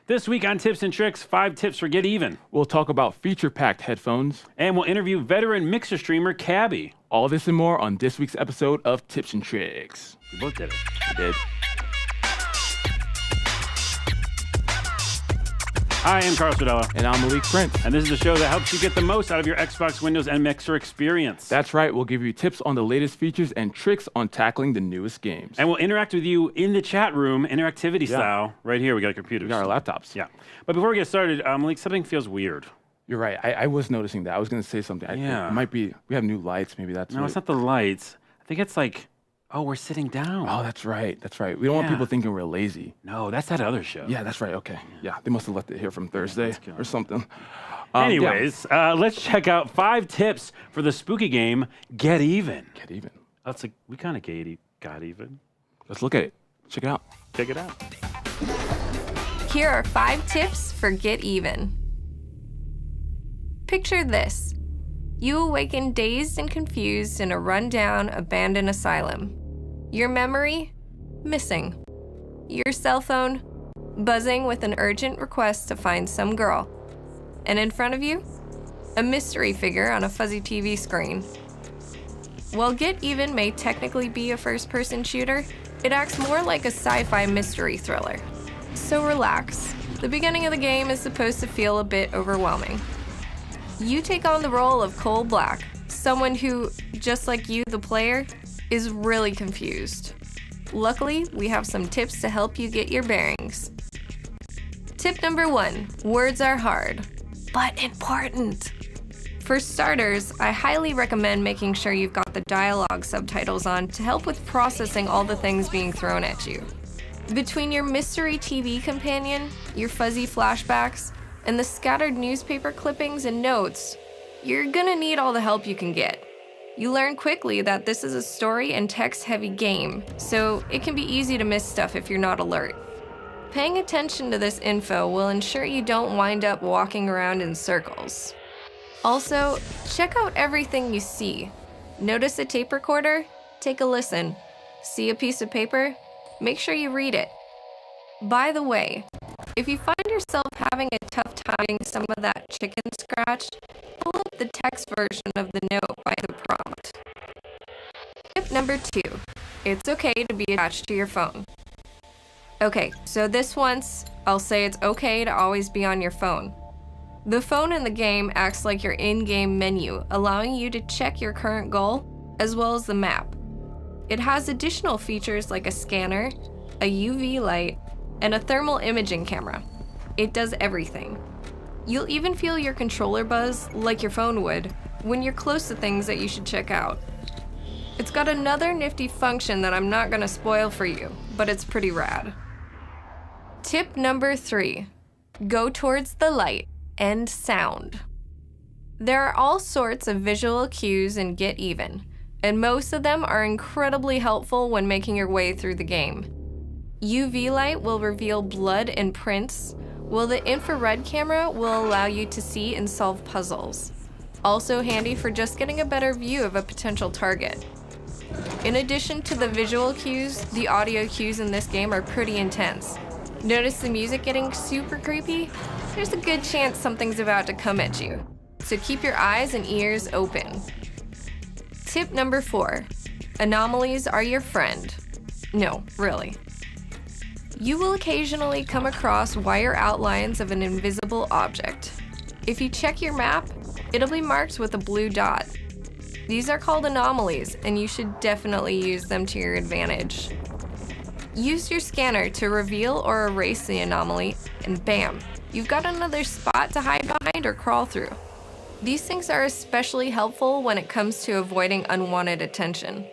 This week on Tips and Tricks, 5 tips for Get Even. We'll talk about feature-packed headphones. And we'll interview veteran mixer streamer Kappy. All this and more on this week's episode of Tips and Tricks. We both did it. We did. Hi, I'm Rodela. And I'm Malik Prince. And this is the show that helps you get the most out of your Xbox, Windows, and Mixer experience. That's right. We'll give you tips on the latest features and tricks on tackling the newest games. And we'll interact with you in the chat room, interactivity style. Right here, we got computers. We got our laptops. Yeah. But before we get started, Malik, something feels weird. You're right. I was noticing that. I was going to say something. It might be, we have new lights. Maybe that's No, it's not the lights. I think it's like, oh, we're sitting down. Oh, that's right. That's right. We don't want people thinking we're lazy. No, that's that other show. Yeah, that's right. Okay. Yeah, they must have left it here from Thursday or something. Anyways, let's check out 5 tips for the spooky game, Get Even. Get Even. That's like, we kind of got even. Let's look at it. Check it out. Check it out. Here are 5 tips for Get Even. Picture this. You awaken dazed and confused in a rundown, abandoned asylum. Your memory? Missing. Your cell phone? Buzzing with an urgent request to find some girl. And in front of you? A mystery figure on a fuzzy TV screen. While Get Even may technically be a first-person shooter, it acts more like a sci-fi mystery thriller. So relax. The beginning of the game is supposed to feel a bit overwhelming. You take on the role of Cole Black, someone who, just like you, the player, is really confused. Luckily, we have some tips to help you get your bearings. Tip number 1, words are hard, but important. For starters, I highly recommend making sure you've got the dialogue subtitles on to help with processing all the things being thrown at you. Between your mystery TV companion, your fuzzy flashbacks, and the scattered newspaper clippings and notes, you're gonna need all the help you can get. You learn quickly that this is a story and text-heavy game, so it can be easy to miss stuff if you're not alert. Paying attention to this info will ensure you don't wind up walking around in circles. Also, check out everything you see. Notice a tape recorder? Take a listen. See a piece of paper? Make sure you read it. By the way, if you find yourself having a tough time getting some of that chicken scratch, pull up the text version of the note by the prompt. Tip number 2, it's okay to be attached to your phone. Okay, so this once, I'll say it's okay to always be on your phone. The phone in the game acts like your in-game menu, allowing you to check your current goal, as well as the map. It has additional features like a scanner, a UV light, and a thermal imaging camera. It does everything. You'll even feel your controller buzz, like your phone would, when you're close to things that you should check out. It's got another nifty function that I'm not gonna spoil for you, but it's pretty rad. Tip number 3, go towards the light and sound. There are all sorts of visual cues in Get Even, and most of them are incredibly helpful when making your way through the game. UV light will reveal blood and prints, while the infrared camera will allow you to see and solve puzzles. Also handy for just getting a better view of a potential target. In addition to the visual cues, the audio cues in this game are pretty intense. Notice the music getting super creepy? There's a good chance something's about to come at you, so keep your eyes and ears open. Tip number 4, anomalies are your friend. No, really. You will occasionally come across wire outlines of an invisible object. If you check your map, it'll be marked with a blue dot. These are called anomalies, and you should definitely use them to your advantage. Use your scanner to reveal or erase the anomaly, and bam, you've got another spot to hide behind or crawl through. These things are especially helpful when it comes to avoiding unwanted attention.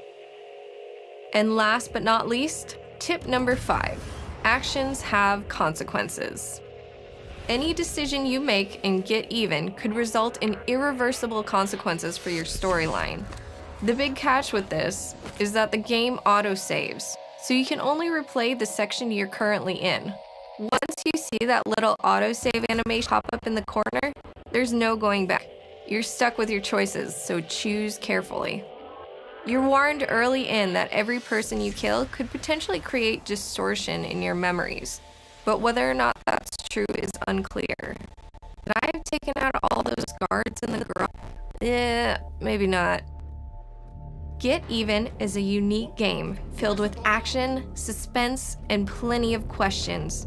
And last but not least, tip number 5. Actions have consequences. Any decision you make in Get Even could result in irreversible consequences for your storyline. The big catch with this is that the game auto-saves, so you can only replay the section you're currently in. Once you see that little autosave animation pop up in the corner, there's no going back. You're stuck with your choices, so choose carefully. You're warned early in that every person you kill could potentially create distortion in your memories, but whether or not that's true is unclear. Could I have taken out all those guards in the garage? Maybe not. Get Even is a unique game filled with action, suspense, and plenty of questions.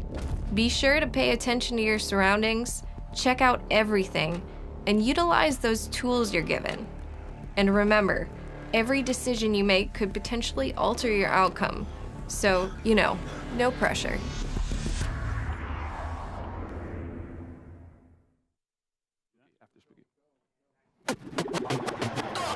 Be sure to pay attention to your surroundings, check out everything, and utilize those tools you're given. And remember, every decision you make could potentially alter your outcome. So, no pressure.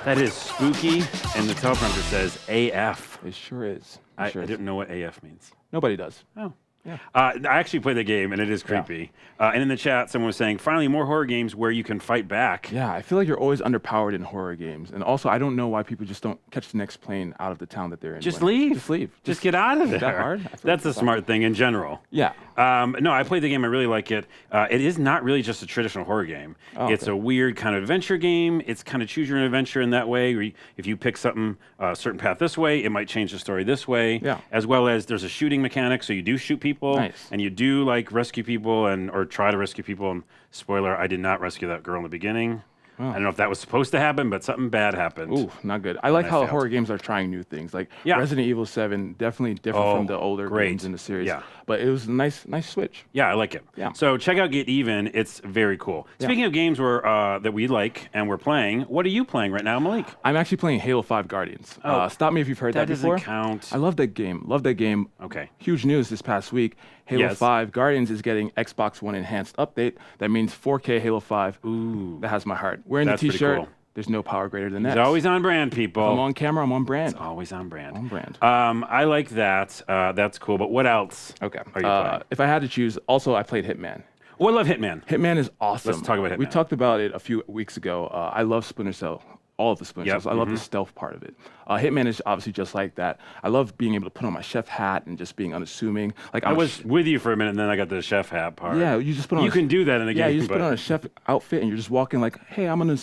That is spooky, and the teleprompter says AF. It sure is. I didn't know what AF means. Nobody does. Oh. Yeah. I actually played the game, and it is creepy. Yeah. And in the chat, someone was saying, finally, more horror games where you can fight back. Yeah, I feel like you're always underpowered in horror games. And also, I don't know why people just don't catch the next plane out of the town that they're in. Just leave. Just leave. Just get out of there. Is that hard? That's a smart thing in general. Yeah. No, I played the game. I really like it. It is not really just a traditional horror game. Oh, it's a weird kind of adventure game. It's kind of choose your own adventure in that way. Where if you pick something, a certain path this way, it might change the story this way. Yeah. As well as there's a shooting mechanic, so you do shoot people. Nice. And you do like rescue people or try to rescue people. And spoiler, I did not rescue that girl in the beginning. Oh. I don't know if that was supposed to happen, but something bad happened. Ooh, not good. I like how horror games are trying new things. Like Resident Evil 7, definitely different from the older games in the series. Yeah. But it was a nice switch. Yeah, I like it. Yeah. So check out Get Even. It's very cool. Yeah. Speaking of games that we like and we're playing, what are you playing right now, Malik? I'm actually playing Halo 5 Guardians. Stop me if you've heard that before. That doesn't count. I love that game. Love that game. Okay. Huge news this past week. Halo 5 Guardians is getting Xbox One enhanced update. That means 4K Halo 5. Ooh. That has my heart. Wearing the t-shirt. Cool. There's no power greater than that. It's always on brand, people. If I'm on camera, I'm on brand. It's always on brand. On brand. I like that. That's cool. But what else? Okay. Are you playing? If I had to choose, also I played Hitman. Oh, I love Hitman. Hitman is awesome. Let's talk about Hitman. We talked about it a few weeks ago. I love Splinter Cell. All of the Splinter Cells. I love the stealth part of it. Hitman is obviously just like that. I love being able to put on my chef hat and just being unassuming. Like I was with you for a minute, and then I got the chef hat part. Yeah, you just put on. You can do that in a game. Yeah, you just put on a chef outfit, and you're just walking like, "Hey, I'm an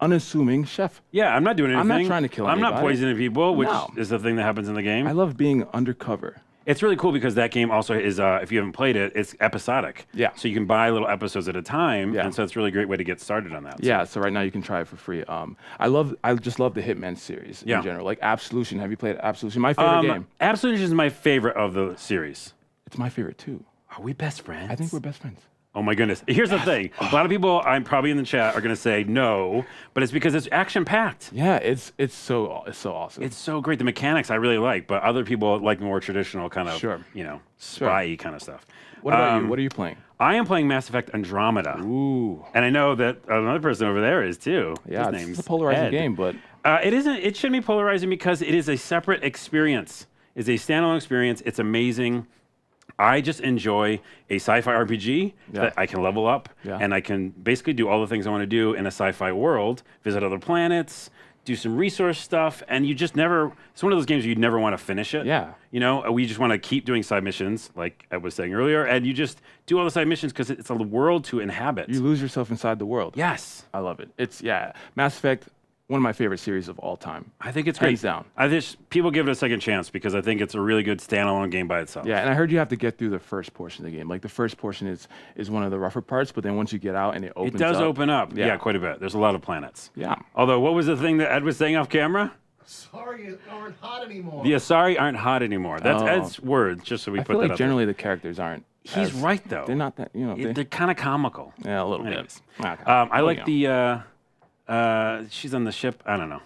unassuming chef." Yeah, I'm not doing anything. I'm not trying to kill anybody. I'm not poisoning people, which is the thing that happens in the game. I love being undercover. It's really cool because that game also is, if you haven't played it, it's episodic. Yeah. So you can buy little episodes at a time, and so it's a really great way to get started on that. So. Yeah, so right now you can try it for free. I just love the Hitman series in general. Like Absolution. Have you played Absolution? My favorite game. Absolution is my favorite of the series. It's my favorite too. Are we best friends? I think we're best friends. Oh my goodness. Here's the thing. A lot of people I'm probably in the chat are going to say no, but it's because it's action-packed. Yeah, it's so awesome. It's so great. The mechanics I really like, but other people like more traditional kind of, spy-y kind of stuff. What about you? What are you playing? I am playing Mass Effect Andromeda. Ooh. And I know that another person over there is too. Yeah, it's a polarizing game, but... it isn't. It shouldn't be polarizing because it is a separate experience. It's a standalone experience. It's amazing. I just enjoy a sci-fi RPG that I can level up and I can basically do all the things I want to do in a sci-fi world, visit other planets, do some resource stuff, and you just never, it's one of those games you'd never want to finish it. Yeah. You know, we just want to keep doing side missions, like I was saying earlier, and you just do all the side missions because it's a world to inhabit. You lose yourself inside the world. Yes. I love it. Mass Effect, one of my favorite series of all time. I think it's great. Hands down. I just people give it a second chance because I think it's a really good standalone game by itself. Yeah, and I heard you have to get through the first portion of the game. Like the first portion is one of the rougher parts, but then once you get out and it opens up. It does open up. Yeah, quite a bit. There's a lot of planets. Yeah. Although, what was the thing that Ed was saying off camera? Asari aren't hot anymore. The Asari aren't hot anymore. That's Ed's words, just so we put that like up generally there. the characters aren't. He's right, though. They're not that, they're kind of comical. Yeah, a little Anyways. bit. Okay. I like the, she's on the ship. I don't know.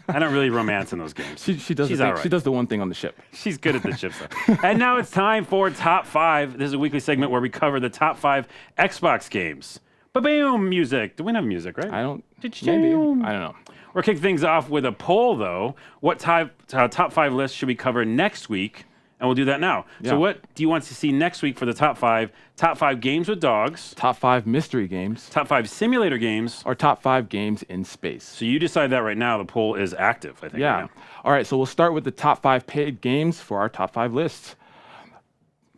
I don't really romance in those games. She does the one thing on the ship. She's good at the ship stuff. And now it's time for Top 5. This is a weekly segment where we cover the top 5 Xbox games. Ba-boom, music. Do we have music, right? I don't. Maybe. I don't know. We'll kick things off with a poll, though. What top 5 list should we cover next week? And we'll do that now. Yeah. So what do you want to see next week for the top 5? Top 5 games with dogs. Top 5 mystery games. Top 5 simulator games. Or top 5 games in space. So you decide that right now. The poll is active, I think. Yeah. Right All right, so we'll start with the top 5 paid games for our top 5 lists.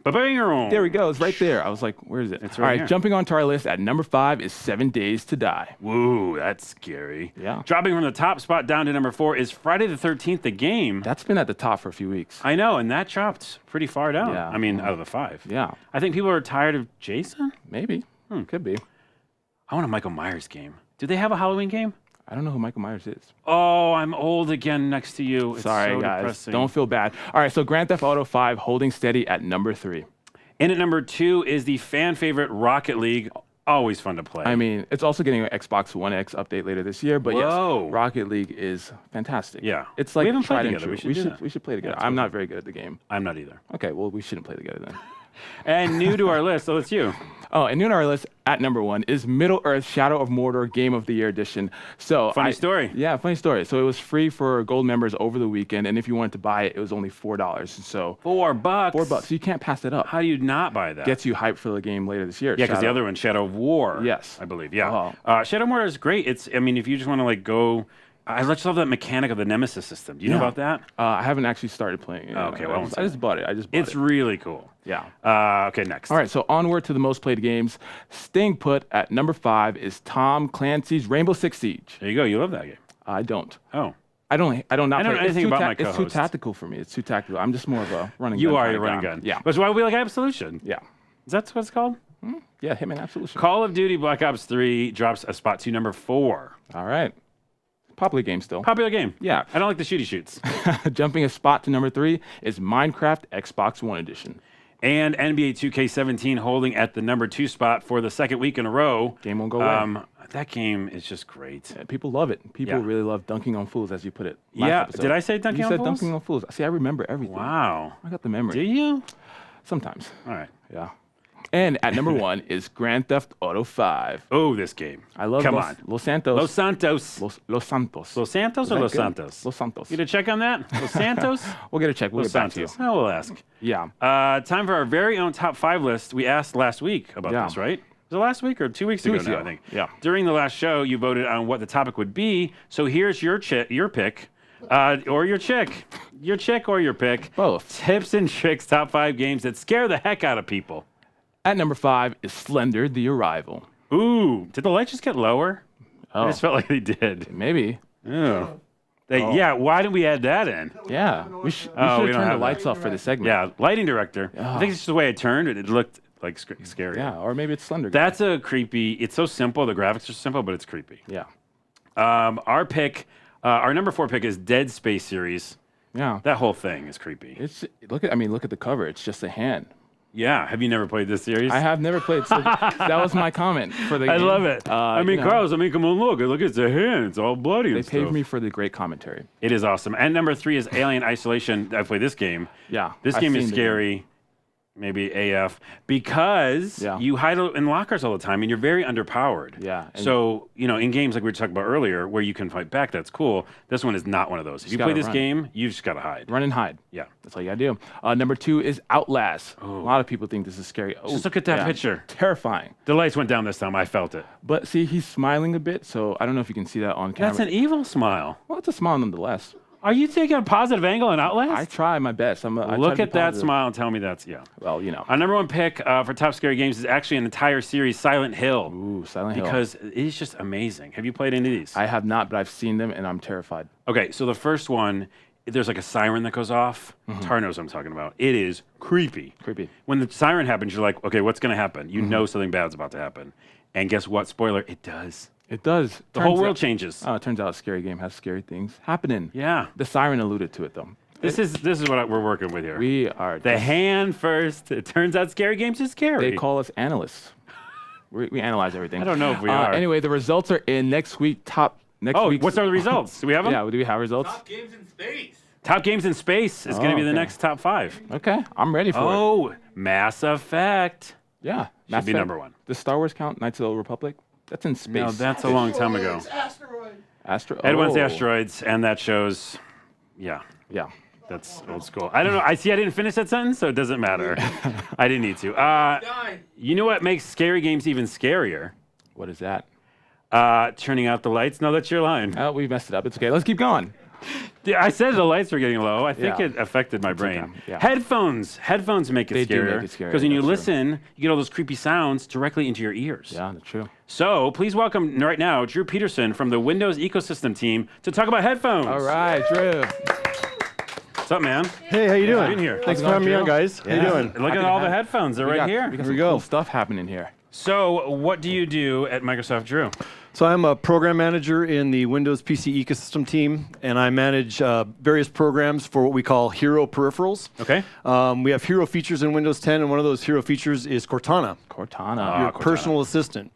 Ba-bang-a-room. There we go. It's right there. I was like, where is it? It's All right right, here. jumping onto our list at number 5 is 7 Days to Die. Woo, that's scary. Yeah. Dropping from the top spot down to number 4 is Friday the 13th, the game. That's been at the top for a few weeks. I know, and that dropped pretty far down. Yeah. I mean, out of the 5. Yeah, I think people are tired of Jason. maybe. Could be. I want a Michael Myers game. Do they have a Halloween game? I don't know who Michael Myers is. Oh, I'm old again next to you. It's Sorry, so guys. depressing. Don't feel bad. All right, so Grand Theft Auto 5 holding steady at number 3. And at number 2 is the fan favorite Rocket League. Always fun to play. I mean, it's also getting an Xbox One X update later this year, but Whoa. yes, Rocket League is fantastic. Yeah. It's like We haven't played tried and together. true. We should do that. We should play together. Yeah, I'm not very good at the game. I'm not either. Okay, well, we shouldn't play together then. And new to our list, so it's you. Oh, and new on our list at number 1 is Middle-earth Shadow of Mordor Game of the Year Edition. So Funny story. Yeah, funny story. So it was free for gold members over the weekend, and if you wanted to buy it, it was only $4. So $4. $4. You can't pass it up. How do you not buy that? Gets you hyped for the game later this year. Yeah, because the Shadow. other one, Shadow of War. Yes. I believe. Yeah. Shadow of War is great. I mean, if you just want to like go, I just love that mechanic of the Nemesis system. Do you know about that? I haven't actually started playing it. Okay, well, I just bought it. It's really cool. Yeah. Okay, next. All right, so onward to the most played games. Staying put at number 5 is Tom Clancy's Rainbow Six Siege. There you go. You love that game. I don't. Oh. I don't not I don't play. know anything about my It's too co-host. tactical for me. It's too tactical. I'm just more of a running gun. You are kind your of running guy. gun. Yeah. That's why we like Absolution. Yeah. Is that what it's called? Yeah, Hitman Absolution. Call of Duty Black Ops 3 drops a spot to number 4. All right. Popular game still. Popular game. Yeah. I don't like the shooty shoots. Jumping a spot to number 3 is Minecraft Xbox One Edition. And NBA 2K17 holding at the number 2 spot for the second week in a row. Game won't go away. That game is just great. Yeah, people love it. People Yeah. really love dunking on fools, as you put it. Yeah. Did I say dunking you on said fools? dunking on fools. See, I remember everything. Wow. I got the memory. Do you? Sometimes. All right. Yeah. And at number 1 is Grand Theft Auto 5. Oh, this game. I love Come Los, on. Los Santos. Los Santos. Los Santos. Los Santos or that Los good? Santos? Los Santos. You get a check on that? Los Santos? We'll get a check. We'll Los get back to you. Santos. I will ask. Yeah. Time for our very own top 5 list. We asked last week about Yeah. this, right? Was it last week or 2 weeks ago weeks now, ago. I think? Yeah. During the last show, you voted on what the topic would be. So here's your pick, or your chick. Your chick or your pick. Both. Tips and tricks, top 5 games that scare the heck out of people. At number 5 is Slender: The Arrival. Ooh, did the lights just get lower? I Oh, just felt like they did. maybe. Oh. Yeah, why didn't we add that in? Yeah. We should we don't turn the have that. lights off for this segment. Yeah, lighting director. I think it's just the way I turned it. It looked like scary. Yeah. Or maybe it's Slender. That's a creepy. It's so simple. The graphics are simple, but it's creepy. Yeah. Our pick, our number 4 pick is Dead Space series. Yeah. That whole thing is creepy. It's look at the cover. It's just a hand. Yeah. Have you never played this series? I have never played. So that was my comment for the game. I love it. Carlos, come on, look, it's a hand. It's all bloody They and paid stuff. me for the great commentary. It is awesome. And number 3 is Alien Isolation. I played this game. Yeah. This I've game seen is the scary. Maybe AF, because you hide in lockers all the time and you're very underpowered. Yeah. So, in games like we were talking about earlier where you can fight back, that's cool. This one is not one of those. If you play gotta this run. game, you've just got to hide. Run and hide. Yeah. That's all you gotta do. Number 2 is Outlast. A lot of people think this is scary. Oh, Just look at that picture. Terrifying. The lights went down this time. I felt it. But see, he's smiling a bit, so I don't know if you can see that on camera. That's an evil smile. Well, it's a smile nonetheless. Are you taking a positive angle in Outlast? I try my best. I try Look to be at that positive. smile and tell me that's, Well, Our number 1 pick for top scary games is actually an entire series, Silent Hill. Ooh, Silent Hill. Because it is just amazing. Have you played any of these? I have not, but I've seen them, and I'm terrified. Okay, so the first one, there's like a siren that goes off. Tar knows what I'm talking about. It is creepy. Creepy. When the siren happens, you're like, okay, what's going to happen? You know something bad's about to happen. And guess what? Spoiler, it does. It does. The whole world changes. It turns out a scary game has scary things happening. Yeah. The siren alluded to it, though. This is what we're working with here. We are. The hand first. It turns out scary games is scary. They call us analysts. We analyze everything. I don't know if we are. Anyway, the results are in next week. What's our results? Do we have them? Yeah, do we have results? Top games in space. Top games in space is going to be the okay. next top 5. Okay, I'm ready for it. Oh, Mass Effect. Yeah. Should be number 1. Does Star Wars count? Knights of the Old Republic? That's in space. No, that's a long time ago. Asteroid. Ed wants Oh. asteroids, and that shows, yeah, Yeah. that's old school. I don't know. I didn't finish that sentence, so it doesn't matter. I didn't need to. You know what makes scary games even scarier? What is that? Turning out the lights. No, that's your line. Oh, we messed it up. It's okay. Let's keep going. Yeah, I said the lights were getting low. I think Yeah. it affected my brain. okay. Yeah. Headphones make it They do scarier. make it scarier, Because when you that's true. listen, you get all those creepy sounds directly into your ears. Yeah, that's true. So please welcome right now Drew Peterson from the Windows ecosystem team to talk about headphones. All right, Drew. What's up, man? Hey, how you doing? Being here. Thanks for having me on, guys. How you doing? Look at all the headphones. They're right here. We got some cool stuff happening here. So what do you do at Microsoft, Drew? So I'm a program manager in the Windows PC ecosystem team, and I manage various programs for what we call hero peripherals. Okay. We have hero features in Windows 10, and one of those hero features is Cortana. Cortana. Your personal assistant.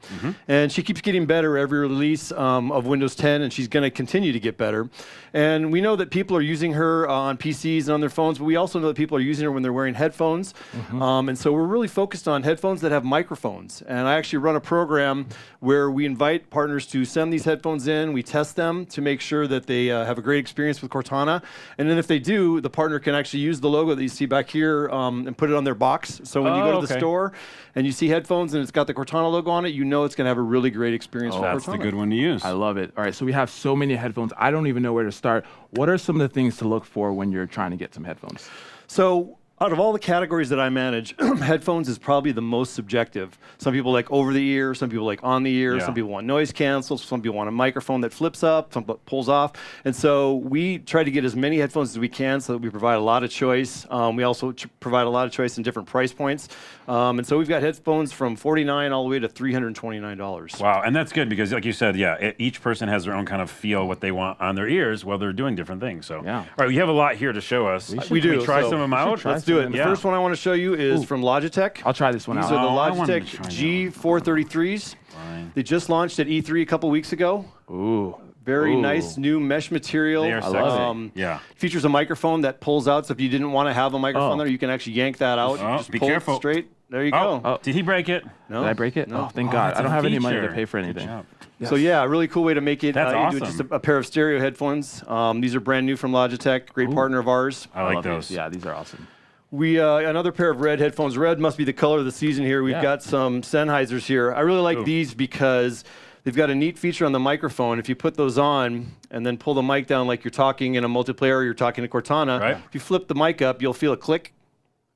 And she keeps getting better every release of Windows 10, and she's going to continue to get better. And we know that people are using her on PCs and on their phones, but we also know that people are using her when they're wearing headphones. And so we're really focused on headphones that have microphones. And I actually run a program where we invite partners to send these headphones in. We test them to make sure that they have a great experience with Cortana. And then if they do, the partner can actually use the logo that you see back here and put it on their box. So when you go to the store and you see headphones and it's got the Cortana logo on it, you know it's going to have a really great experience with That's Cortana. the good one to use. I love it. All right, so we have so many headphones. I don't even know where to start. What are some of the things to look for when you're trying to get some headphones? So out of all the categories that I manage, headphones is probably the most subjective. Some people like over the ear, some people like on the ear, some people want noise cancel, some people want a microphone that flips up, some pulls off. And so we try to get as many headphones as we can so that we provide a lot of choice. We also provide a lot of choice in different price points. And so we've got headphones from $49 all the way to $329. Wow, and that's good because, like you said, each person has their own kind of feel what they want on their ears while they're doing different things. So, Yeah. all right, we have a lot here to show us. We do. Can we try So some of them out? Let's do it. The first one I want to show you is from Logitech. I'll try this one These out. are the I wanted Logitech to try G433s. Fine. They just launched at E3 a couple weeks ago. Ooh. Very Ooh. nice new mesh material. They are I love sexy. Yeah. Features a microphone that pulls out, so if you didn't want to have a microphone there, you can actually yank that out. Oh, Just be pull it careful. straight. There you Oh, go. did he break it? No? Did I break it? No. Oh, thank God. that's I don't a have any money to feature. pay for Good anything. job. So yeah, a really cool way to make it. That's you do awesome. just a pair of stereo headphones. These are brand new from Logitech. Great partner of ours. I like love those. these. Yeah, these are awesome. We another pair of red headphones. Red must be the color of the season here. We've got some Sennheisers here. I really like these because they've got a neat feature on the microphone. If you put those on and then pull the mic down like you're talking in a multiplayer or you're talking to Cortana, if you flip the mic up, you'll feel a click,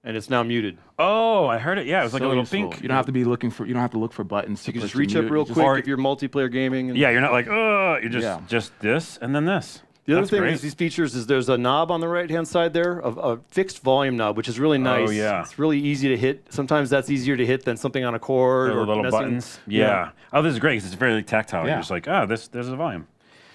and it's now muted. Oh, I heard it. Yeah, it was like a little useful. pink. You don't have to be looking for. You don't have to look for buttons. You can just reach up real quick if you're multiplayer gaming. And Yeah, you're not like, oh, you're just this and then this. The other That's thing great. is these features is there's a knob on the right-hand side there, a fixed volume knob, which is really nice. Oh, yeah. It's really easy to hit. Sometimes that's easier to hit than something on a cord The or little messing- buttons. Yeah. Oh, this is great because it's very tactile. Yeah. You're just like, oh, there's a volume.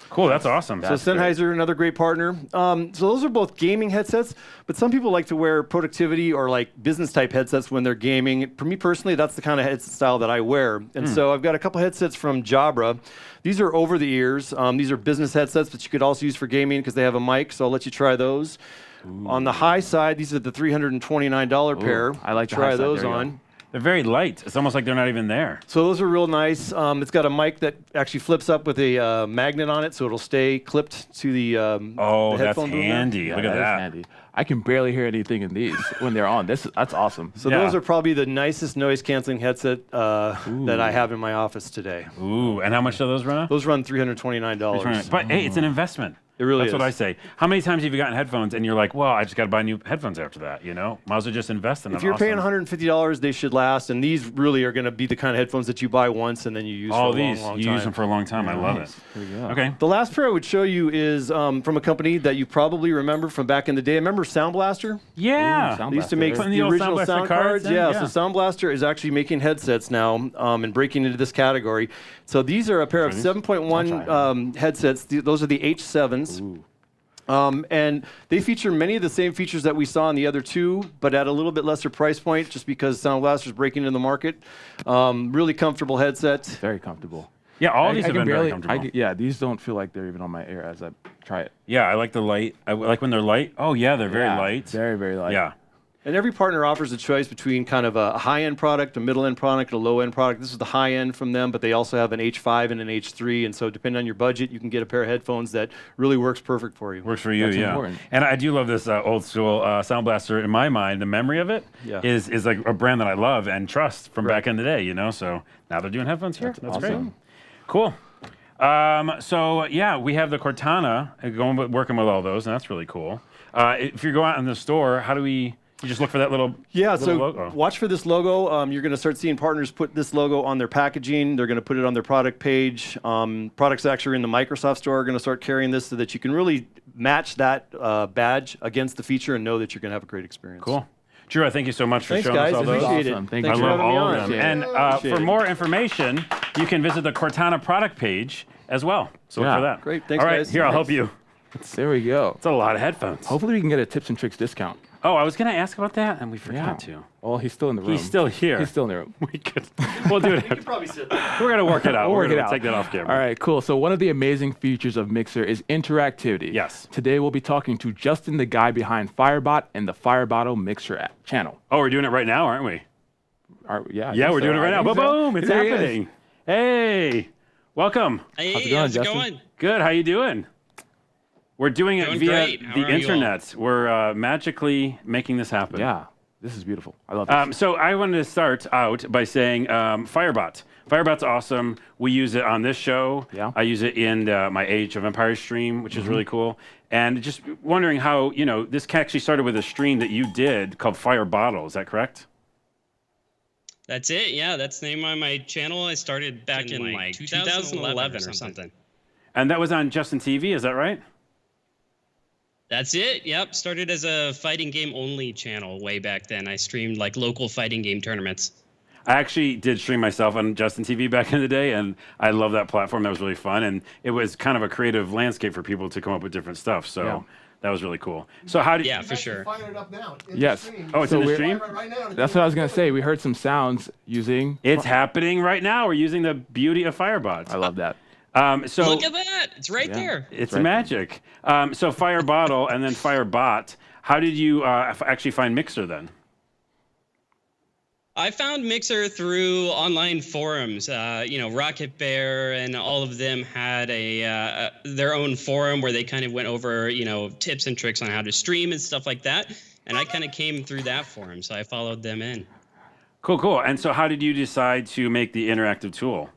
Cool, that's awesome. So Sennheiser, another great partner. So those are both gaming headsets, but some people like to wear productivity or like business type headsets when they're gaming. For me personally, that's the kind of headset style that I wear. And so I've got a couple headsets from Jabra. These are over the ears. These are business headsets, but you could also use for gaming because they have a mic. So I'll let you try those. On the high side, these are the $329 pair. I like the try high side. those There you go. on. They're very light. It's almost like they're not even there. So those are real nice. It's got a mic that actually flips up with a magnet on it, so it'll stay clipped to the Oh, the that's headphone booth there. handy. Yeah, Look at is that. handy. I can barely hear anything in these when they're on. That's awesome. So those are probably the nicest noise canceling headset that I have in my office today. Ooh, and how much do those run? Those run $329. But hey, it's an investment. It really That's is. what I say. How many times have you gotten headphones and you're like, well, I just got to buy new headphones after that, you know? Might as well just invest in them. If you're paying $150, they should last, and these really are going to be the kind of headphones that you buy once and then you use all for a long, these, long you time. use them for a long time. I love it. There we go. Okay. The last pair I would show you is from a company that you probably remember from back in the day. Remember Sound Blaster? Yeah. Sound They used to Blaster. make Putting the the old original Sound sound Blaster cards. cards in? Yeah, Yeah. so Sound Blaster is actually making headsets now and breaking into this category. So these are a pair of 7.1 headsets. Those are the H7s. Ooh. And they feature many of the same features that we saw in the other two, but at a little bit lesser price point just because Sound Blaster is breaking into the market. Really comfortable headset. Very comfortable. Yeah, all these have been very barely. comfortable. Yeah, these don't feel like they're even on my ear as I try it. Yeah, I like the light. I like when they're light. Oh, yeah, they're very Yeah, light. Very, very light. Yeah. And every partner offers a choice between kind of a high-end product, a middle-end product, a low-end product. This is the high-end from them, but they also have an H5 and an H3. And so depending on your budget, you can get a pair of headphones that really works perfect for you. Works for you, That's yeah. important. And I do love this old school Sound Blaster. In my mind, the memory of it is like a brand that I love and trust from back in the day, you know? So now they're doing headphones here. That's great. awesome. Cool. So yeah, we have the Cortana working with all those, and that's really cool. If you go out in the store, how do we? You just look for that little logo. Watch for this logo. You're going to start seeing partners put this logo on their packaging. They're going to put it on their product page. Products actually in the Microsoft store are going to start carrying this so that you can really match that badge against the feature and know that you're going to have a great experience. Cool. Drew, thank you so much for Thanks, showing guys. us all those. Appreciate Awesome. it. Thank Thanks you. for I love having me all on. of them. And for more information, you can visit the Cortana product page as well. So look for that. Great. Thanks, all right, guys. here, I'll Thanks. help you. There we go. It's a lot of headphones. Hopefully we can get a tips and tricks discount. Oh, I was going to ask about that, and we forgot to. Oh, he's still in the room. He's still here. He's still in the room. We could. We'll do it. Probably sit there. We're going to work it out. We'll We're work it going out. to take that off camera. All right, cool. So one of the amazing features of Mixer is interactivity. Yes. Today we'll be talking to Justin, the guy behind Firebot and the Firebot Mixer app channel. Oh, we're doing it right now, aren't we? Yeah, Yeah, we're doing it right now. Boom! It's There he is. happening. Hey, welcome. Hey, How's it going, Justin? going? Good. How you doing? We're doing it Doing via great. How the are you all? internet. We're magically making this happen. Yeah, this is beautiful. I love this. So I wanted to start out by saying Firebot. Firebot's awesome. We use it on this show. Yeah. I use it in my Age of Empires stream, which is really cool. And just wondering how, this actually started with a stream that you did called Firebottle. Is that correct? That's it. Yeah, that's the name of my channel. I started back in like 2011 or something. And that was on Justin TV, is that right? That's it. Yep. Started as a fighting game only channel way back then. I streamed like local fighting game tournaments. I actually did stream myself on Justin TV back in the day, and I love that platform. That was really fun, and it was kind of a creative landscape for people to come up with different stuff. So that was really cool. So how did? Yeah, for sure. Fire it up now. In Yes. The stream. Oh, it's So in the we're- stream. Right now. That's what I was going to say. We heard some sounds using... It's happening right now. We're using the beauty of Firebots. I love that. So Look at that. It's right there. it's right magic. So Firebottle and then Firebot. How did you actually find Mixer then? I found Mixer through online forums. Rocket Bear and all of them had their own forum where they kind of went over, tips and tricks on how to stream and stuff like that. And I kind of came through that forum, so I followed them in. Cool. And so how did you decide to make the interactive tool?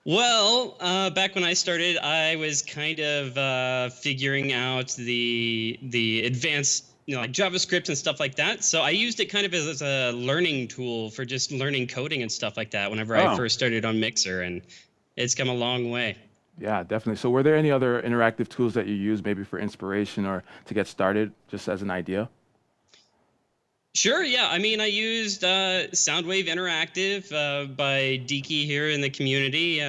Well, back when I started, I was kind of figuring out the advanced, like JavaScript and stuff like that. So I used it kind of as a learning tool for just learning coding and stuff like that whenever I first started on Mixer, and it's come a long way. Yeah, definitely. So were there any other interactive tools that you use maybe for inspiration or to get started, just as an idea? Sure, yeah. I mean, I used Soundwave Interactive by Deaky here in the community.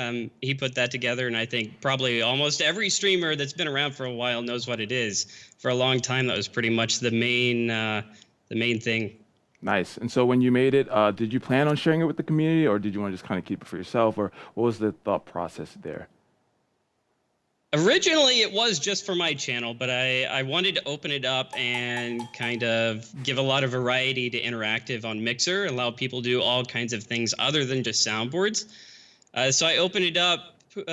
He put that together, and I think probably almost every streamer that's been around for a while knows what it is. For a long time, that was pretty much the main thing. Nice. And so when you made it, did you plan on sharing it with the community, or did you want to just kind of keep it for yourself, or what was the thought process there? Originally, it was just for my channel, but I wanted to open it up and kind of give a lot of variety to interactive on Mixer, allow people to do all kinds of things other than just soundboards. So I opened it up, put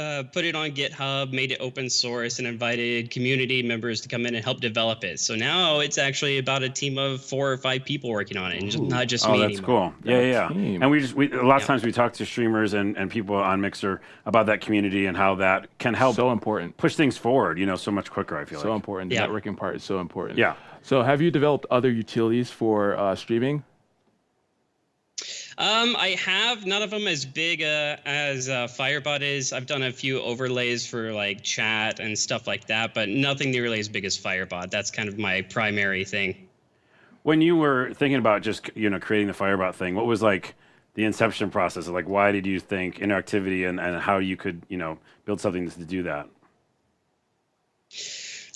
it on GitHub, made it open source, and invited community members to come in and help develop it. So now it's actually about a team of 4 or 5 people working on it, and not just me that's anymore. cool. Yeah. team. And a lot of times we talk to streamers and people on Mixer about that community and how that can help So important. push things forward, so much quicker, I feel So like. important. The Yeah. networking part is so important. Yeah. So have you developed other utilities for streaming? I have none of them as big as Firebot is. I've done a few overlays for like chat and stuff like that, but nothing nearly as big as Firebot. That's kind of my primary thing. When you were thinking about just, creating the Firebot thing, what was like the inception process? Like, why did you think interactivity and how you could, build something to do that?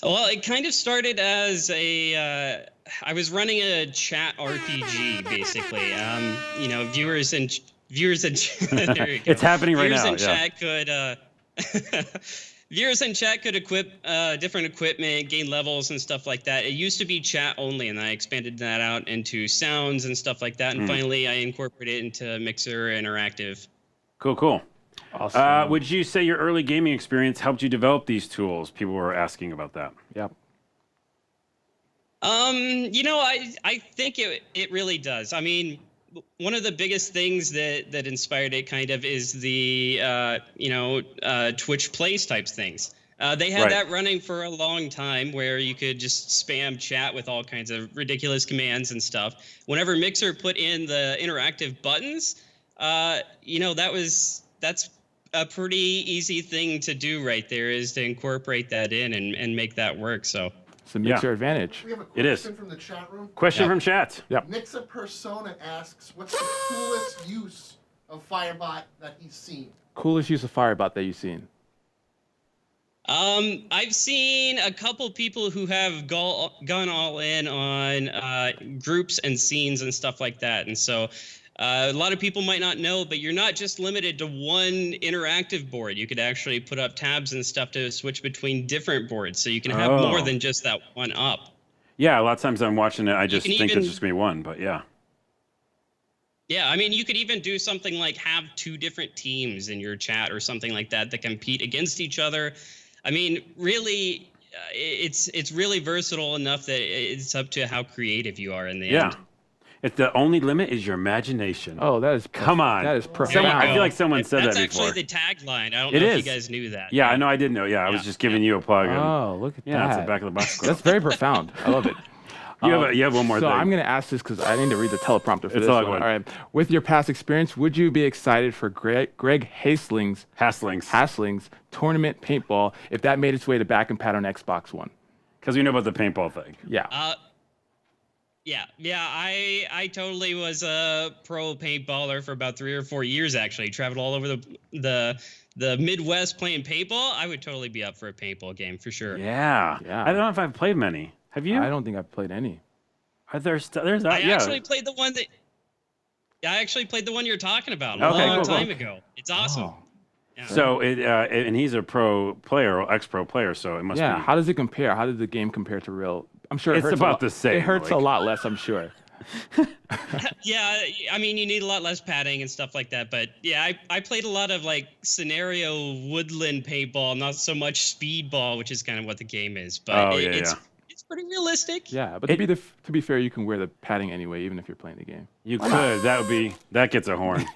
Well, it kind of started as I was running a chat RPG, basically. Viewers and there you go. It's happening right Viewers now. in chat could viewers in chat could equip different equipment, gain levels and stuff like that. It used to be chat only, and I expanded that out into sounds and stuff like that. And finally, I incorporated it into Mixer Interactive. Cool. Awesome. Would you say your early gaming experience helped you develop these tools? People were asking about that. Yep. I think it really does. I mean, one of the biggest things that inspired it kind of is the Twitch plays types things. They had that running for a long time where you could just spam chat with all kinds of ridiculous commands and stuff. Whenever Mixer put in the interactive buttons, that's a pretty easy thing to do right there, is to incorporate that in and make that work. So it's a Mixer advantage. We have a It is. question from the chat room. Question from chat. Yep. Nixa Persona asks, what's the coolest use of Firebot that he's seen? Coolest use of Firebot that you've seen? I've seen a couple people who have gone all in on groups and scenes and stuff like that. And so a lot of people might not know, but you're not just limited to one interactive board. You could actually put up tabs and stuff to switch between different boards. So you can have more than just that one up. Yeah, a lot of times I'm watching it, I just think it's just going to be one, but yeah. Yeah, I mean, you could even do something like have 2 different teams in your chat or something like that compete against each other. I mean, really, it's really versatile enough that it's up to how creative you are in the end. If the only limit is your imagination. Oh, that is come on. That is profound. I feel like someone said that before. That's actually the tagline. I don't know if you guys knew that. Yeah, I know. I didn't know. Yeah, I was just giving you a plug. Oh, look at that. Yeah, it's the back of the box. That's very profound. I love it. You have one more thing. So I'm going to ask this because I need to read the teleprompter for it's this all one. good. All right. With your past experience, would you be excited for Greg Hasling's tournament paintball if that made its way to back and pat on Xbox One? Because we know about the paintball thing. Yeah. Yeah. I totally was a pro paintballer for about 3 or 4 years. Actually, traveled all over the Midwest playing paintball. I would totally be up for a paintball game for sure. Yeah. I don't know if I've played many. Have you? I don't think I've played any. There's that. I actually played the one you're talking about a long time ago. It's awesome. Oh. Yeah. So and he's a pro player, or ex-pro player, so it must be. How does it compare? How did the game compare to real? I'm sure it's about the same. It hurts a lot less, I'm sure. Yeah, I mean, you need a lot less padding and stuff like that. But yeah, I played a lot of like scenario woodland paintball, not so much speedball, which is kind of what the game is. But it's pretty realistic. Yeah, but to be fair, you can wear the padding anyway, even if you're playing the game. You could. That gets a horn.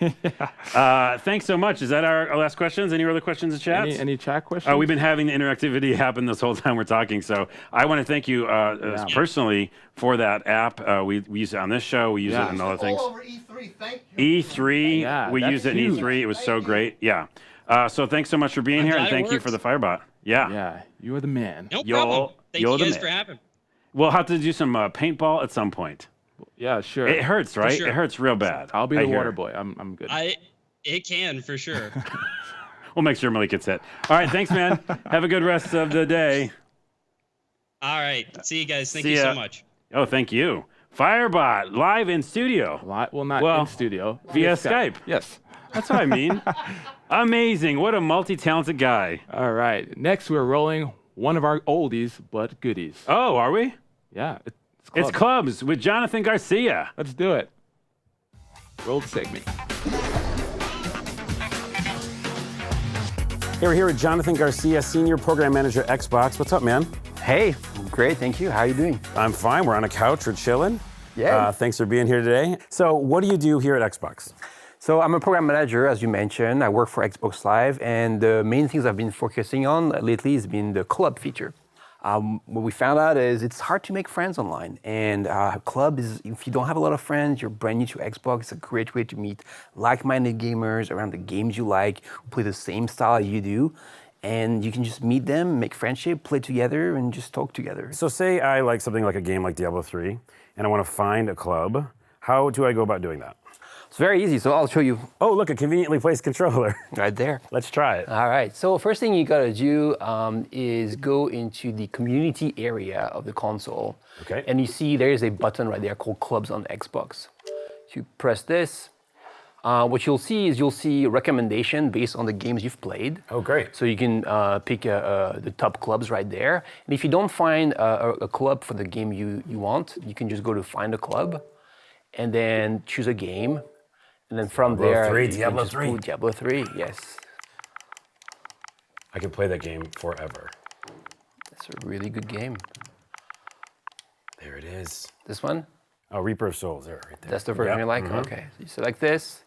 Thanks so much. Is that our last questions? Any other questions in chat? Any chat questions? We've been having the interactivity happen this whole time we're talking. So I want to thank you personally for that app. We use it on this show. We use it in other things. All over E3. Thank you. E3. We use it in E3. It was so great. Yeah. So thanks so much for being here, and thank you for the Firebot. Yeah. Yeah. You are the man. No problem. Thank you guys for having me. We'll have to do some paintball at some point. Yeah, sure. It hurts, right? Sure. It hurts real bad. I'll be the water boy. I'm good. It can, for sure. We'll make sure Malik gets hit. All right, thanks, man. Have a good rest of the day. All right. See you guys. Thank you so much. Oh, thank you. Firebot, live in studio. Not in studio. Via Skype. Yes. That's what I mean. Amazing. What a multi-talented guy. All right. Next, we're rolling one of our oldies but goodies. Oh, are we? Yeah. It's Clubs with Jonathan Garcia. Let's do it. Roll the segment. Hey, we're here with Jonathan Garcia, Senior Program Manager at Xbox. What's up, man? Hey, great, thank you. How are you doing? I'm fine. We're on a couch. We're chilling. Yeah. Thanks for being here today. So what do you do here at Xbox? So I'm a program manager, as you mentioned. I work for Xbox Live, and the main things I've been focusing on lately has been the club feature. What we found out is it's hard to make friends online, and club is, if you don't have a lot of friends, you're brand new to Xbox, it's a great way to meet like-minded gamers around the games you like, who play the same style you do, and you can just meet them, make friendship, play together, and just talk together. So say I like something like a game like Diablo 3, and I want to find a club. How do I go about doing that? It's very easy, so I'll show you. Oh, look, a conveniently placed controller. Right there. Let's try it. All right, so first thing you gotta do is go into the community area of the console. Okay. And you see there's a button right there called Clubs on Xbox. If you press this, what you'll see is a recommendation based on the games you've played. Oh, great. So you can pick the top clubs right there. And if you don't find a club for the game you want, you can just go to Find a Club and then choose a game. And then from Diablo 3. Diablo 3, yes. I can play that game forever. It's a really good game. There it is. This one? Oh, Reaper of Souls, there, right there. That's the version you like? Okay. So you select this.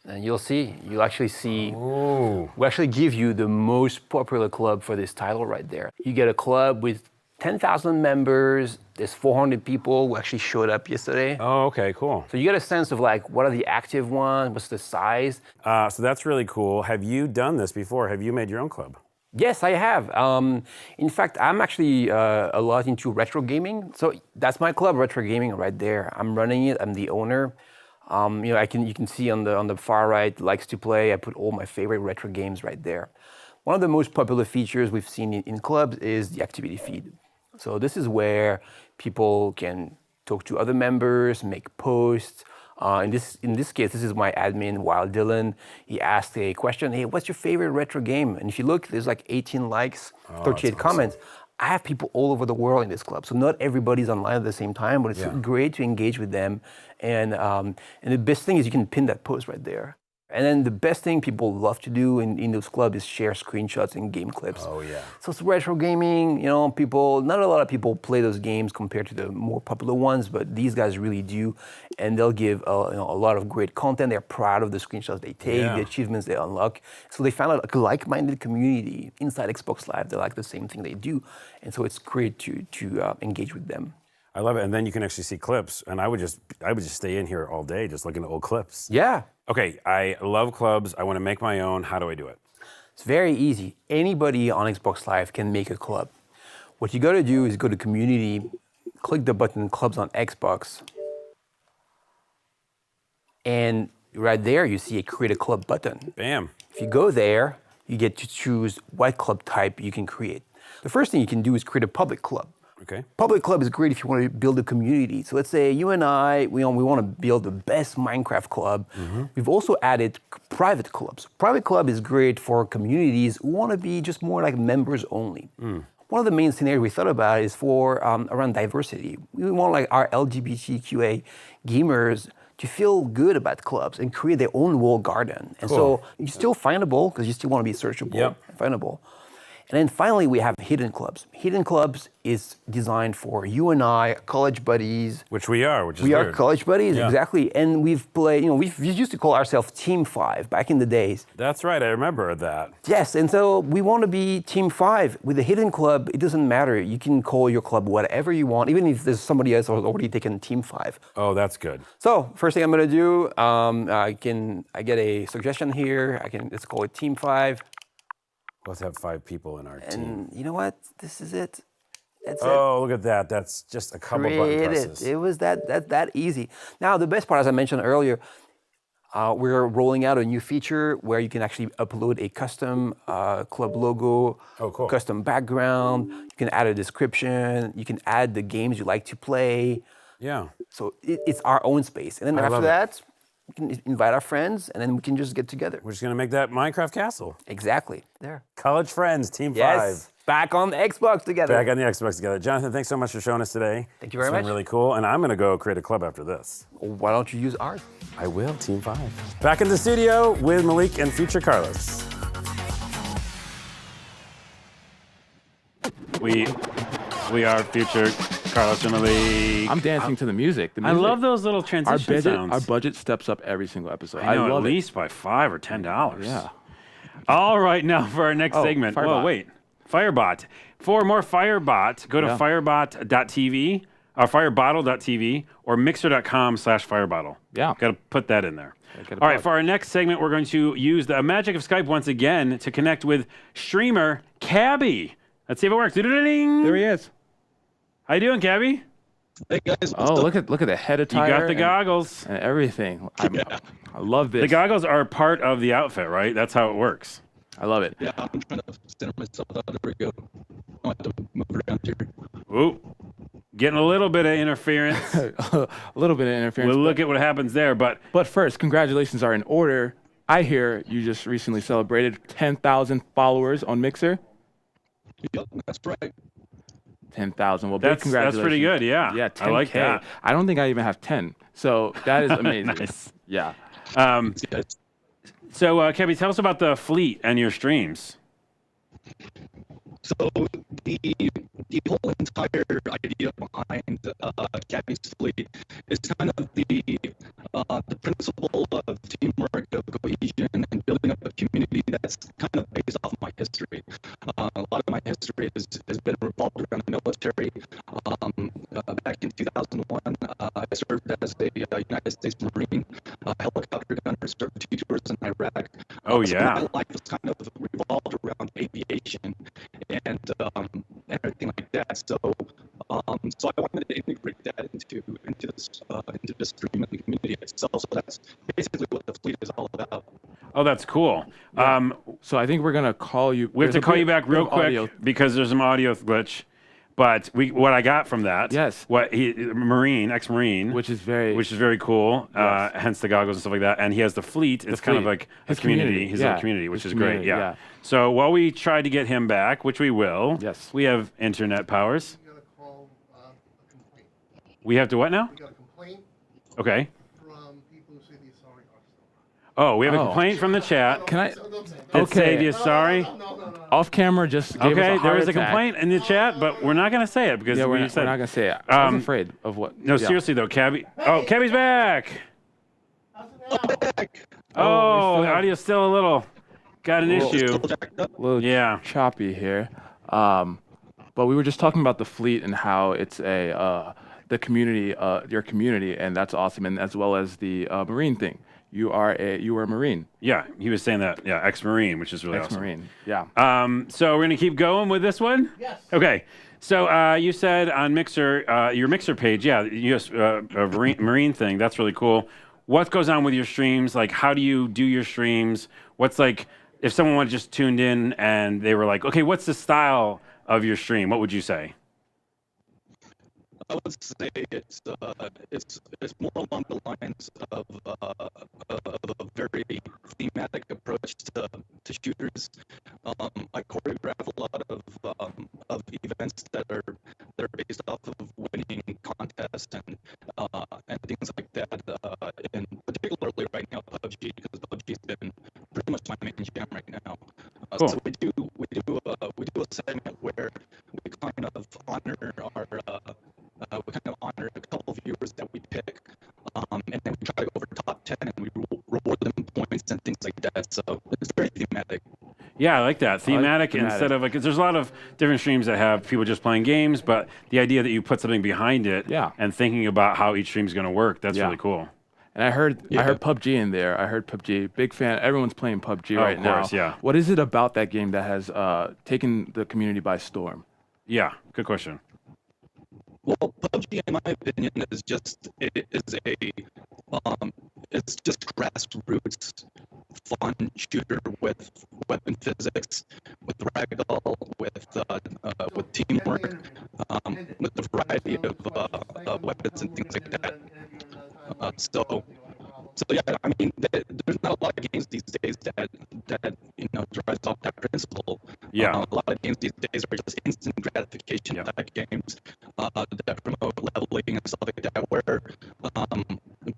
And you'll actually see, we actually give you the most popular club for this title right there. You get a club with 10,000 members. There's 400 people who actually showed up yesterday. Oh, okay, cool. So you get a sense of like, what are the active ones? What's the size? So that's really cool. Have you done this before? Have you made your own club? Yes, I have. In fact, I'm actually a lot into retro gaming. So that's my club, Retro Gaming, right there. I'm running it. I'm the owner. You can see on the far right, likes to play. I put all my favorite retro games right there. One of the most popular features we've seen in clubs is the activity feed. So this is where people can talk to other members, make posts. In this case, this is my admin, Wild Dylan. He asked a question, hey, what's your favorite retro game? And if you look, there's like 18 likes, 38 comments. I have people all over the world in this club. So not everybody's online at the same time, but it's great to engage with them. And the best thing is you can pin that post right there. And then the best thing people love to do in those clubs is share screenshots and game clips. Oh, yeah. So it's retro gaming, not a lot of people play those games compared to the more popular ones, but these guys really do. And they'll give a lot of great content. They're proud of the screenshots they take, the achievements they unlock. So they found out a like-minded community inside Xbox Live. They like the same thing they do. And so it's great to engage with them. I love it. And then you can actually see clips. And I would just stay in here all day just looking at old clips. Yeah. Okay, I love clubs. I want to make my own. How do I do it? It's very easy. Anybody on Xbox Live can make a club. What you got to do is go to Community, click the button Clubs on Xbox, and right there you see a Create a Club button. Bam. If you go there, you get to choose what club type you can create. The first thing you can do is create a public club. Okay. Public club is great if you want to build a community. So let's say you and I, we want to build the best Minecraft club. We've also added private clubs. Private club is great for communities who want to be just more like members only. One of the main scenarios we thought about is for around diversity. We want like our LGBTQA gamers to feel good about clubs and create their own walled garden. And so you're still findable because you still want to be searchable and findable. And then finally, we have hidden clubs. Hidden clubs is designed for you and I, college buddies. Which we are, which is We weird. are college buddies, exactly. And we've played, we used to call ourselves Team 5 back in the days. That's right, I remember that. Yes, and so we want to be Team 5. With a hidden club, it doesn't matter. You can call your club whatever you want, even if there's somebody else who's already taken Team 5. Oh, that's good. So first thing I'm going to do, I get a suggestion here. Let's call it Team 5. Let's have 5 people in our team. And you know what? This is it. That's it. Oh, look at that. That's just a couple button presses. It was that easy. Now, the best part, as I mentioned earlier, we're rolling out a new feature where you can actually upload a custom club logo, custom background. You can add a description. You can add the games you like to play. Yeah. So it's our own space. And then after that, we can invite our friends, and then we can just get together. We're just going to make that Minecraft castle. Exactly. There. College friends, Team 5. Yes. Back on the Xbox together. Back on the Xbox together. Jonathan, thanks so much for showing us today. Thank you very It's much. been really cool. And I'm going to go create a club after this. Why don't you use ours? I will, Team 5. Back in the studio with Malik and Future Carlos. We are Future Carlos and Malik. I'm dancing to the music. I love those little transition sounds. Our budget steps up every single episode. I know, love at least by $5 or $10. Yeah. All right, now for our next segment. Firebot. Whoa, wait. Firebot. For more Firebot, go to firebot.tv, or firebottle.tv, or mixer.com/firebottle. Yeah. Got to put that in there. All right, for our next segment, we're going to use the magic of Skype once again to connect with streamer Kappy. Let's see if it works. Ding. There he is. How you doing, Kappy? Hey guys. Oh, look at the head attire. You got the goggles. And everything. I love this. The goggles are part of the outfit, right? That's how it works. I love it. Yeah, I'm trying to center myself out. There we go. I have to move around here. Ooh, getting a little bit of interference. A little bit of interference. We'll look at what happens there, but first, congratulations are in order. I hear you just recently celebrated 10,000 followers on Mixer. Yep, that's right. 10,000. Well, big congratulations. That's pretty good, yeah. Yeah, 10K. I like that. I don't think I even have 10. So that is amazing. Nice. Yeah. So, Kappy, tell us about the fleet and your streams. So the whole entire idea behind Kappy's fleet is kind of the principle of teamwork, of cohesion, and building up a community that's kind of based off my history. A lot of my history has been revolved around the military. Back in 2001, I served as a United States Marine, helicopter gunner, served 2 tours in Iraq. Oh, So yeah. my life was kind of revolved around aviation and everything like that. So so I wanted to integrate that into the stream and the community itself. So that's basically what the fleet is all about. Oh, that's cool. So I think we're gonna call you. We have to there's a call you bit back real of quick audio. because there's some audio glitch. But what I got from that, Yes. ex-Marine, which is very cool. Yes. Hence the goggles and stuff like that. And he has the fleet. It's kind of fleet. like His a community, his little yeah. community, which His is great. community, Yeah. yeah. So while we try to get him back, which we will, Yes. we have internet powers. We got to call a complaint. We have to what now? We got a complaint Okay. from people who say the Asari are still. Oh, we have a Oh. complaint from the chat. Can I? That Okay. say the Asari. No. Off camera, just gave us Okay, a there heart was a attack. complaint in the chat, but we're not going to say it because Yeah, we're we not said. gonna say it. I was Um, afraid of what. No, yeah. seriously though, Kappy. Oh, Kappy's back. Oh, Oh, we the still have- audio's still a little. Got an issue. A little Yeah. choppy here. But we were just talking about the fleet and how it's the community, your community, and that's awesome. And as well as the Marine thing. You were a Marine. Yeah, he was saying that. Yeah, ex-Marine, which is really Ex-Marine. Yeah. awesome. So we're gonna keep going with this one. Yes. Okay. So you said on Mixer, your Mixer page, yeah, a Marine thing. That's really cool. What goes on with your streams? Like, how do you do your streams? What's like, if someone just tuned in and they were like, okay, what's the style of your stream? What would you say? I would say it's more along the lines of a very thematic approach to shooters. I choreograph a lot of events that are based off of winning contests and things like that. And particularly right now, PUBG, because PUBG's been pretty much my main jam right now. Cool. So we do a segment where we kind of honor we kind of honor a couple of viewers that we pick, and then we try to go over top 10 and we reward them points and things like that. So it's very thematic. Yeah, I like that. Thematic instead of like, 'cause there's a lot of different streams that have people just playing games, but the idea that you put something behind it and thinking about how each stream's going to work, that's really cool. And I heard PUBG in there. I heard PUBG. Big fan. Everyone's playing PUBG right now. Of course, yeah. What is it about that game that has taken the community by storm? Yeah, good question. Well, PUBG, in my opinion, is just it's just grassroots fun shooter with weapon physics, with ragdoll, with teamwork, with a variety of weapons and things like that. So yeah, I mean, there's not a lot of games these days that drives off that principle. Yeah. A lot of games these days are just instant gratification type games that promote leveling and stuff like that. Where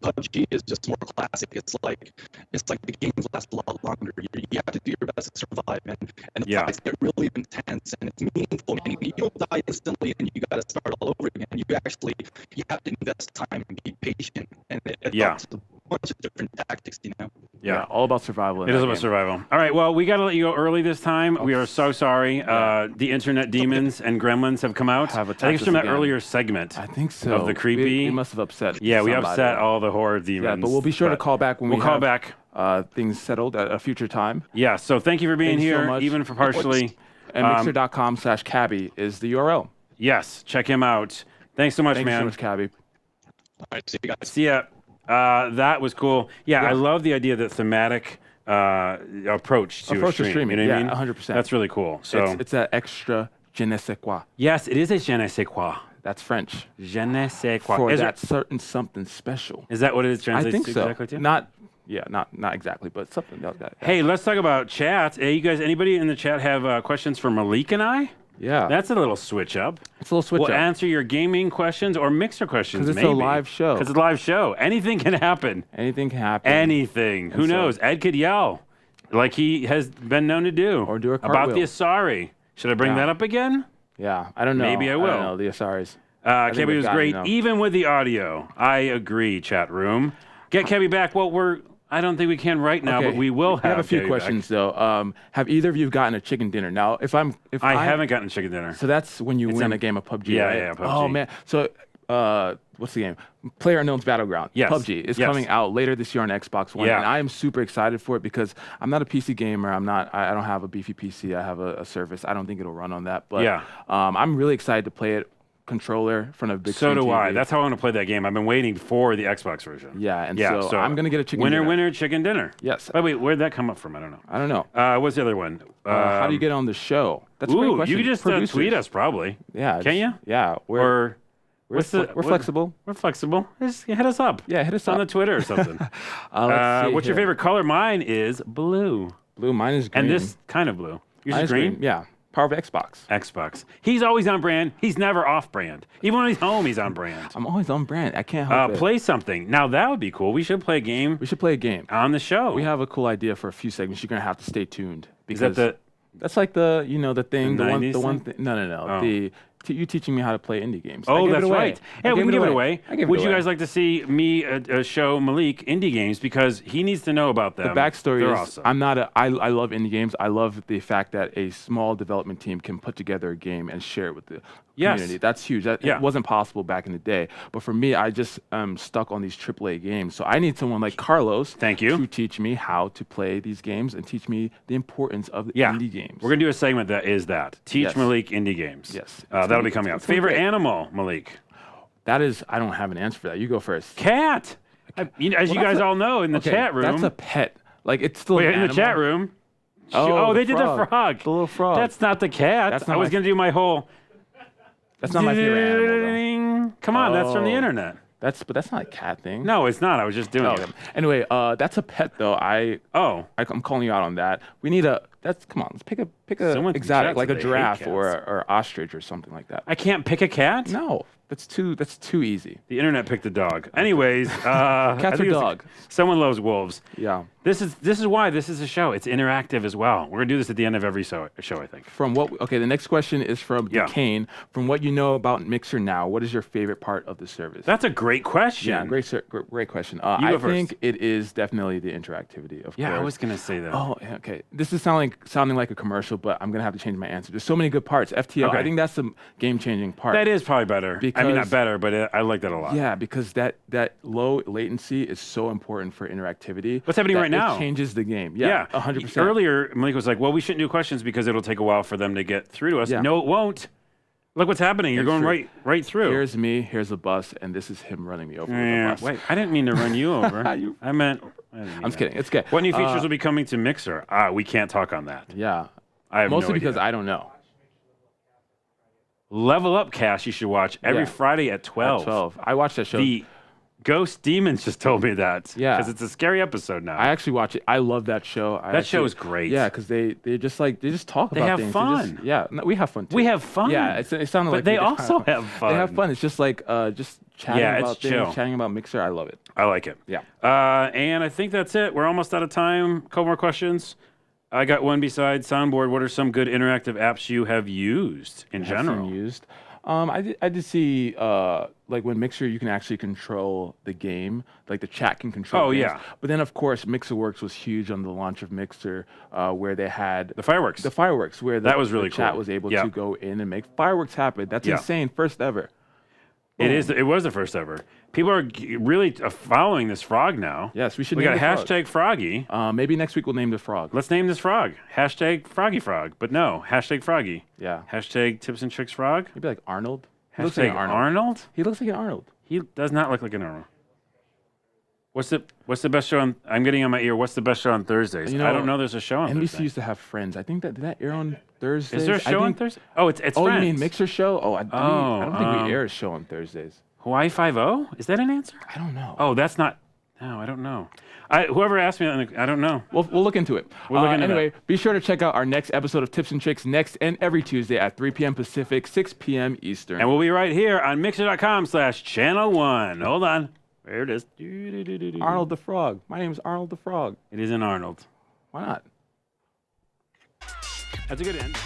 PUBG is just more classic. It's like the games last a lot longer. You have to do your best to survive, and the fights get really intense and it's meaningful. And you don't die instantly, and you got to start all over again. You have to invest time and be patient, and it's a bunch of different tactics, Yeah, all about survival. It is about survival. All right, well, we got to let you go early this time. We are so sorry. The internet demons and gremlins have come out. I think it's from that earlier segment. I think so. Of the creepy. We must have upset. Yeah, we somebody. upset all the horror demons. Yeah, but we'll be sure to call back when we'll call back. Things settled at a future time. Yeah, so thank you for being Thanks so here, much. even for partially. And mixer.com/Kappy is the URL. Yes, check him out. Thanks so much, Thank man. you so much, Kappy. All right, see you guys. See ya. That was cool. Yeah, I love the idea that thematic approach to stream. streaming. You know what I Yeah, mean? 100%. That's really cool. So It's that extra je ne sais quoi. yes, it is a je ne sais quoi. That's French. Je ne sais quoi. For Is that certain something special. Is that what it translates I think to so. exactly to? Not exactly, but something like that. Hey, let's talk about chat. Hey, you guys, anybody in the chat have questions for Malik and I? Yeah. That's a little switch up. It's a little switch We'll up. answer your gaming questions or mixer questions, 'Cause it's maybe. a live show. Because it's a live show. Anything can happen. Anything can happen. Anything. Who knows? Ed could yell like he has been known to do. Or do a about cartwheel. the Asari. Should I bring that up again? Yeah, I don't know. Maybe I will. I don't know, the Asaris. Kappy was great, even with the audio. I agree, chat room. Get Kappy back. Well, I don't think we can right now, but we will have. I have a few Kappy questions back. though. Have either of you gotten a chicken dinner? Now, if I haven't gotten a chicken dinner. So that's when you win a game of PUBG. Yeah, right? yeah, PUBG. Oh man. So what's the game? PlayerUnknown's Battleground. Yes. PUBG is coming out later this year on Xbox One, and I am super excited for it because I'm not a PC gamer. I don't have a beefy PC. I have a Surface. I don't think it'll run on that. But I'm really excited to play it. Controller in front of big screen So do TV. I. That's how I want to play that game. I've been waiting for the Xbox version. Yeah, and so I'm gonna get a chicken dinner. Winner, chicken dinner. Yes. By the way, where'd that come up from? I don't know. I don't know. What's the other one? How do you get on the show? That's a great question. You can just tweet us probably. Yeah. Can you? Yeah. We're flexible. We're flexible. Just hit us up. Yeah, hit us on up the Twitter or something. Let's see what's your favorite color? Mine is blue. Blue. Mine is green. And this kind of blue. Yours is green? Yeah. Power of Xbox. Xbox. He's always on brand. He's never off brand. Even when he's home, he's on brand. I'm always on brand. I can't help it. Play something. Now that would be cool. We should play a game. We should play a game on the show. We have a cool idea for a few segments. You're gonna have to stay tuned. Because that's like the thing. The one thing. No. You teaching me how to play indie games. Oh, that's right. Yeah, we can give it away. Would you away. guys like to see me show Malik indie games because he needs to know about them? The backstory They're is awesome. I love indie games. I love the fact that a small development team can put together a game and share it with the community. That's huge. It wasn't possible back in the day. But for me, I just am stuck on these AAA games. So I need someone like Carlos to teach me how to play these games and teach me the importance of the indie games. We're going to do a segment that is that. Teach Malik indie games. Yes. That'll be coming up. Favorite animal, Malik? That is, I don't have an answer for that. You go first. Cat. As you guys all know in the chat room. That's a pet. Like, it's still an in animal. the chat room. Oh, they did the frog. The little frog. That's not the cat. I was going to do my whole... That's not my favorite animal, though. Come on, that's from the internet. But that's not a cat thing. No, it's not. I was just doing it. Anyway, that's a pet though. I'm calling you out on that. We need come on, let's pick a exotic like a giraffe or ostrich or something like that. I can't pick a cat? No. That's too easy. The internet picked a dog. Anyways, cats or dog? Someone loves wolves. Yeah. This is why this is a show. It's interactive as well. We're gonna do this at the end of every show, I think. The next question is from Kane. From what you know about Mixer now, what is your favorite part of the service? That's a great question. Yeah, great question. I think it is definitely the interactivity, of course. Yeah, I was gonna say that. Oh, okay. This is sounding like a commercial, but I'm gonna have to change my answer. There's so many good parts. FTL, I think that's the game-changing part. That is probably better. I mean, not better, but I like that a lot. Yeah, because that low latency is so important for interactivity. What's happening right now? It changes the game. Yeah, 100%. Earlier, Malik was like, well, we shouldn't do questions because it'll take a while for them to get through to us. Yeah. No, it won't. Look what's happening. You're going right through. Here's me, here's a bus, and this is him running me over with a bus. Wait, I didn't mean to run you over. I meant... I'm just kidding. It's okay. What new features will be coming to Mixer? We can't talk on that. Yeah. I have Mostly no because idea. I don't know. Level Up Cast you should watch every Friday at 12. At 12. I watched that show. The Ghost Demons just told me that. Yeah. Because it's a scary episode now. I actually watch it. I love that show. That show is great. Yeah, because they just talk about things. They have fun. We have fun too. We have fun. Yeah, it sounded like they also have fun. They have fun. It's just like just chatting about things, chill. chatting about Mixer. I love it. I like it. Yeah. And I think that's it. We're almost out of time. A couple more questions. I got one besides Soundboard. What are some good interactive apps you have used in general? I did see like when Mixer you can actually control the game, like the chat can control. Oh yeah. But then of course MixerWorks was huge on the launch of Mixer, where they had the fireworks. Where that was really the chat cool. was able to go in and make fireworks happen. That's insane. First ever. It is. It was the first ever. People are really following this frog now. Yes, we should. We got hashtag Froggy. Maybe next week we'll name the frog. Let's name this frog hashtag Froggy Frog. But no, hashtag Froggy. Yeah. Hashtag Tips and Tricks Frog. Maybe like Arnold. Hashtag Arnold. He looks like an Arnold. He does not look like an Arnold. What's the best show on? I'm getting on my ear. What's the best show on Thursdays? I don't know. There's a show on NBC Thursday. used to have Friends. I think did that air on Thursdays? Is there a show on Thursday? Oh, it's Friends. Oh, you mean Mixer show? Oh, I don't think we air a show on Thursdays. Hawaii 5-0? Is that an answer? I don't know. Oh, that's not. No, I don't know. Whoever asked me, I don't know. We'll look into it. Anyway, be sure to check out our next episode of Tips and Tricks next and every Tuesday at 3 p.m. Pacific, 6 p.m. Eastern. And we'll be right here on Mixer.com/Channel1. Hold on. There it is. Arnold the Frog. My name is Arnold the Frog. It isn't Arnold. Why not? That's a good end.